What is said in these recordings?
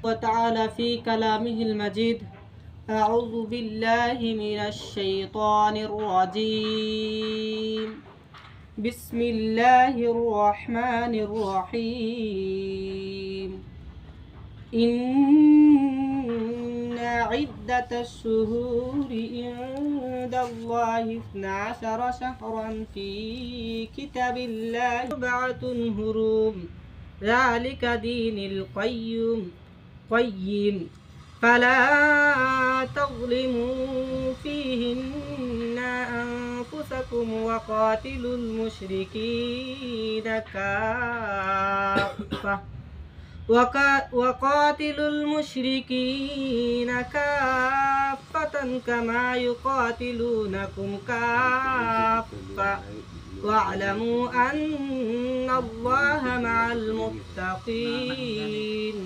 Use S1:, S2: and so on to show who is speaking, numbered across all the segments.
S1: وتعالى في كلامه المجيد أعوذ بالله من الشيطان الرجيم بسم الله الرحمن الرحيم إن عدة الشهور عند الله 12 شهرا في كتاب الله 7 حرم ذلك دين القيم فلا تظلموا فيهن أنفسكم وقاتلوا المشركين كافة كما يقاتلونكم كافة واعلموا أن الله مع المتقين.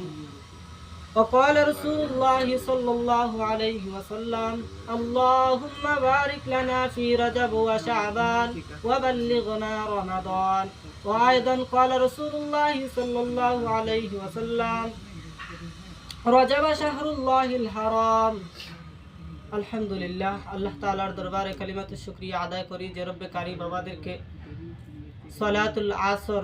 S1: وقال رسول الله صلى الله عليه وسلم اللهم بارك لنا في رجب وشعبان وبلغنا رمضان. وأيضا قال رسول الله صلى الله عليه وسلم رجب شهر الله الحرام. আলহামদুলিল্লাহ, আল্লাহ তাআলার দরবারে কালিমাতুশ শুকরিয়া আদায় করি যে রব্বে কারীম আমাদেরকে সালাতুল আসর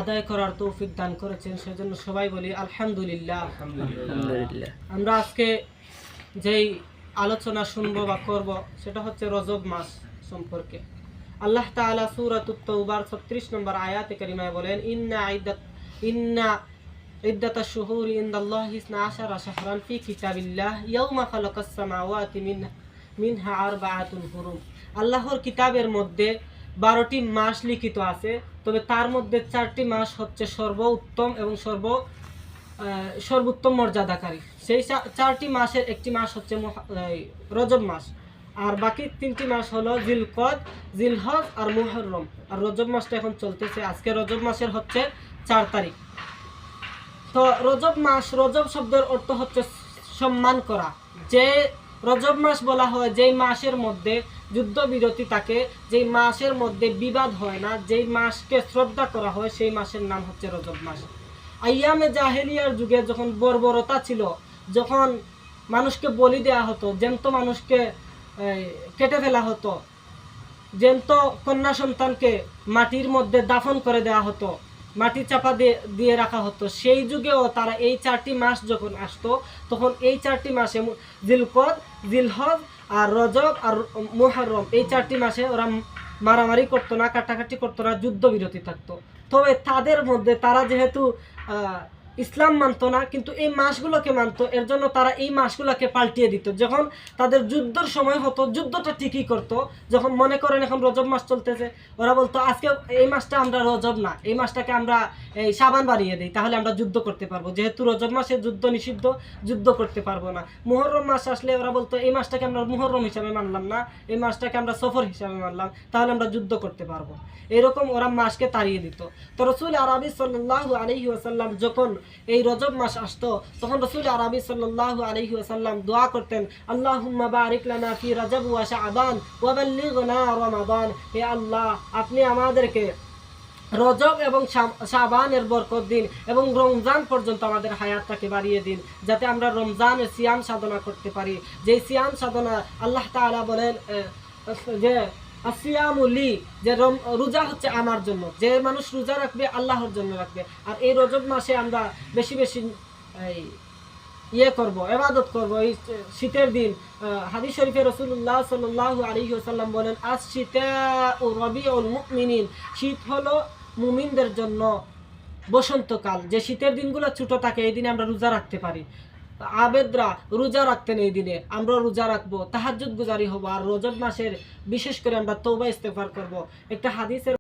S1: আদায় করার তৌফিক দান করেছেন, সেজন্য সবাই বলি আলহামদুলিল্লাহ। আমরা আজকে যেই আলোচনা শুনবো বা করব সেটা হচ্ছে রজব মাস সম্পর্কে। আল্লাহ তাআলা সূরাতুত তাওবার 36 নম্বর আয়াতে কারিমায় বলেন ইন্না ইদ্দাতাশ শুহুরি ইনদাল্লাহি 12 শাহরান ফি কিতাবিল্লাহ ইয়াওমা খালাকাস সামাওয়াতি মিনহা আরবাআতুন হুরুম। আল্লাহর কিতাবের মধ্যে 12টি মাস লিখিত আছে, তবে তার মধ্যে 4টি মাস হচ্ছে সর্বোত্তম এবং সর্বোত্তম মর্যাদাকারী। সেই 4টি মাসের একটি মাস হচ্ছে রজব মাস, আর বাকি 3টি মাস হলো জিলকদ, জিলহজ আর মুহররম। আর রজব মাসটা এখন চলতেছে, আজকে রজব মাসের হচ্ছে 4 তারিখ। তো রজব মাস, রজব শব্দের অর্থ হচ্ছে সম্মান করা। যে রজব মাস বলা হয় যেই মাসের মধ্যে যুদ্ধবিরতি থাকে, যেই মাসের মধ্যে বিবাদ হয় না, যেই মাসকে শ্রদ্ধা করা হয়, সেই মাসের নাম হচ্ছে রজব মাস। আইয়ামে জাহেলিয়ার যুগে যখন বর্বরতা ছিল, যখন মানুষকে বলি দেওয়া হতো, জ্যান্ত মানুষকে কেটে ফেলা হতো, জ্যান্ত কন্যা সন্তানকে মাটির মধ্যে দাফন করে দেওয়া হতো, মাটি চাপা দিয়ে রাখা হতো, সেই যুগেও তারা এই 4টি মাস যখন আসতো তখন এই 4টি মাসে জিলকদ, জিলহজ আর রজব আর মুহররম, এই 4টি মাসে ওরা মারামারি করতো না, কাটাকাটি করতো না, যুদ্ধবিরতি থাকতো। তবে তাদের মধ্যে তারা যেহেতু ইসলাম মানতো না, কিন্তু এই মাসগুলোকে মানতো, এর জন্য তারা এই মাসগুলোকে পাল্টিয়ে দিত। যখন তাদের যুদ্ধের সময় হতো, যুদ্ধটা ঠিকই করতো। যখন মনে করেন এখন রজব মাস চলতেছে, ওরা বলতো আজকে এই মাসটা আমরা রজব না, এই মাসটাকে আমরা এই শাবান বানিয়ে দিই, তাহলে আমরা যুদ্ধ করতে পারবো। যেহেতু রজব মাসে যুদ্ধ নিষিদ্ধ, যুদ্ধ করতে পারবো না। মুহররম মাস আসলে ওরা বলতো এই মাসটাকে আমরা মুহররম হিসাবে মানলাম না, এই মাসটাকে আমরা সফর হিসাবে মানলাম, তাহলে আমরা যুদ্ধ করতে পারবো। এরকম ওরা মাসকে তাড়িয়ে দিত। তো রাসূল আরবি সাল্লাল্লাহু আলাইহি ওয়াসাল্লাম যখন এই রজব মাস আসতো, তখন রাসূল আরবি সাল্লাল্লাহু আলাইহি ওয়াসাল্লাম দোয়া করতেন আল্লাহুম্মা বারিক লানা ফি রজব ওয়া শাবান ওয়া বাল্লিগনা রমাদান। হে আল্লাহ, আপনি আমাদেরকে রজব এবং শাবানের বরকত দিন এবং রমজান পর্যন্ত আমাদের হায়াতটাকে বাড়িয়ে দিন, যাতে আমরা রমজানের সিয়াম সাধনা করতে পারি। যে সিয়াম সাধনা আল্লাহ তাআলা বলেন যে আসিয়ামুলি, যে রোজা হচ্ছে আমার জন্য, যে মানুষ রোজা রাখবে আল্লাহর জন্য রাখবে। আর এই রজব মাসে আমরা বেশি বেশি করব, ইবাদত করব। এই শীতের দিন হাদিস শরীফে রাসূলুল্লাহ সাল্লাল্লাহু আলাইহি ওয়াসাল্লাম বলেন আশ-শিতাউ রাবিউল মুমিনিন, শীত হলো মুমিনদের জন্য বসন্তকাল। যে শীতের দিনগুলো ছোট থাকে, এই দিনে আমরা রোজা রাখতে পারি। আবেদরা রোজা রাখতেন, এই দিনে আমরা রোজা রাখবো, তাহাজ্জুদ গুজারি হবো। আর রজব মাসের বিশেষ করে আমরা তওবা ইস্তেগফার করব। একটা হাদিসের